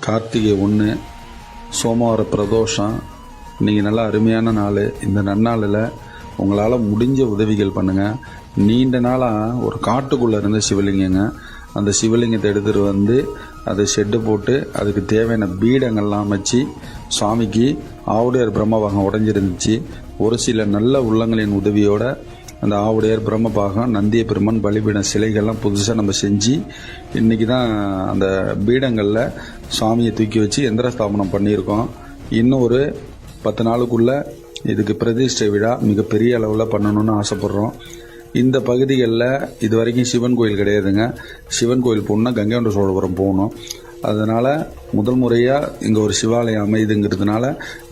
கார்த்திகை 1 சோமவார பிரதோஷம். இன்றைக்கி நல்லா அருமையான நாள். இந்த நன்னாளில் உங்களால் முடிஞ்ச உதவிகள் பண்ணுங்கள். நீண்ட நாளாக ஒரு காட்டுக்குள்ளே இருந்த சிவலிங்கங்க. அந்த சிவலிங்கத்தை எடுத்துகிட்டு வந்து அதை ஷெட்டு போட்டு அதுக்கு தேவையான பீடங்கள்லாம் அமைச்சு சுவாமிக்கு ஆவுடையார் பிரம்மபாகம் உடஞ்சிருந்துச்சு. ஒரு சில நல்ல உள்ளங்களின் உதவியோட அந்த ஆவுடையார் பிரம்மபாகம், நந்திய பெருமான், பலிபீடம் சிலைகள்லாம் புதுசாக நம்ம செஞ்சு இன்றைக்கி தான் அந்த பீடங்களில் சுவாமியை தூக்கி வச்சு எந்திர ஸ்தாபனம் பண்ணியிருக்கோம். இன்னும் ஒரு 10 நாளுக்குள்ளே இதுக்கு பிரதிஷ்டை விழா மிகப்பெரிய அளவில் பண்ணணும்னு ஆசைப்பட்றோம். இந்த பகுதிகளில் இது வரைக்கும் சிவன் கோயில் கிடையாதுங்க. சிவன் கோயில் போகணுன்னா கங்கை கொண்ட சோழபுரம் போகணும். அதனால் முதல் முறையாக இங்கே ஒரு சிவாலயம் அமைதுங்கிறதுனால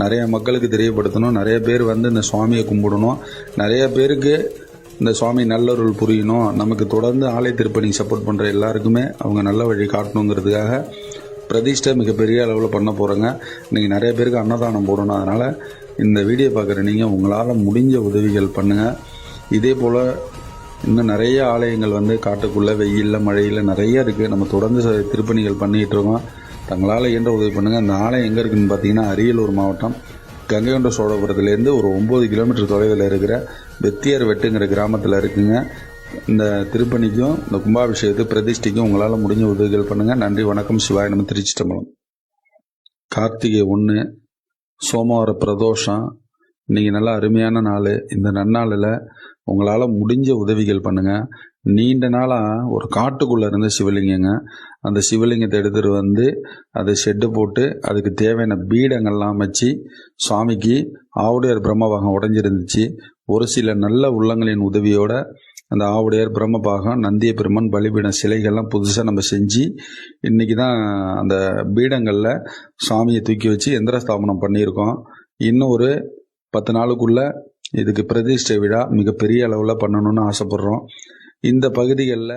நிறைய மக்களுக்கு தெரியப்படுத்தணும். நிறைய பேர் வந்து இந்த சுவாமியை கும்பிடணும். நிறைய பேருக்கு இந்த சுவாமி நல்லருள் புரியணும். நமக்கு தொடர்ந்து ஆலய திருப்பணி சப்போர்ட் பண்ணுற எல்லாருக்குமே அவங்க நல்ல வழி காட்டணுங்கிறதுக்காக பிரதிஷ்டை மிகப்பெரிய அளவில் பண்ண போகிறோங்க. இன்றைக்கி நிறைய பேருக்கு அன்னதானம் போடணும். அதனால் இந்த வீடியோ பார்க்குற நீங்கள் உங்களால் முடிஞ்ச உதவிகள் பண்ணுங்கள். இதே போல் இன்னும் நிறைய ஆலயங்கள் வந்து காட்டுக்குள்ளே வெயிலில் மழையில் நிறைய இருக்குது. நம்ம தொடர்ந்து திருப்பணிகள் பண்ணிகிட்டு இருக்கோம். தங்களால் இயன்ற உதவி பண்ணுங்கள். அந்த ஆலயம் எங்கே இருக்குதுன்னு பார்த்தீங்கன்னா அரியலூர் மாவட்டம் கங்கை கொண்ட சோழபுரத்துலேருந்து ஒரு 9 கிலோமீட்டர் தொலைவில் இருக்கிற வெத்தியார் வெட்டுங்கிற கிராமத்தில் இருக்குங்க. இந்த திருப்பணிக்கும் இந்த கும்பாபிஷேகத்துக்கு பிரதிஷ்டைக்கும் உங்களால் முடிஞ்ச உதவிகள் பண்ணுங்கள். நன்றி, வணக்கம். சிவாய நம. திருச்சிட்டம்பலம். கார்த்திகை 1 சோமவார பிரதோஷம். இன்றைக்கி நல்லா அருமையான நாள். இந்த நன்னாளில் உங்களால் முடிஞ்ச உதவிகள் பண்ணுங்கள். நீண்ட நாளாக ஒரு காட்டுக்குள்ளே இருந்த சிவலிங்கங்க. அந்த சிவலிங்கத்தை எடுத்துகிட்டு வந்து அதை ஷெட்டு போட்டு அதுக்கு தேவையான பீடங்கள்லாம் அமைச்சு சுவாமிக்கு ஆவுடையார் பிரம்மபாகம் உடஞ்சிருந்துச்சு. ஒரு சில நல்ல உள்ளங்களின் உதவியோட அந்த ஆவுடையார் பிரம்மபாகம், நந்திய பெருமான், பலிபீடம் சிலைகள்லாம் புதுசாக நம்ம செஞ்சு இன்றைக்கி தான் அந்த பீடங்களில் சுவாமியை தூக்கி வச்சு எந்திர ஸ்தாபனம் பண்ணியிருக்கோம். இன்னும் ஒரு 10 நாளுக்குள்ளே இதுக்கு பிரதிஷ்டை விழா மிகப்பெரிய அளவில் பண்ணணும்னு ஆசைப்பட்றோம். இந்த பகுதிகளில்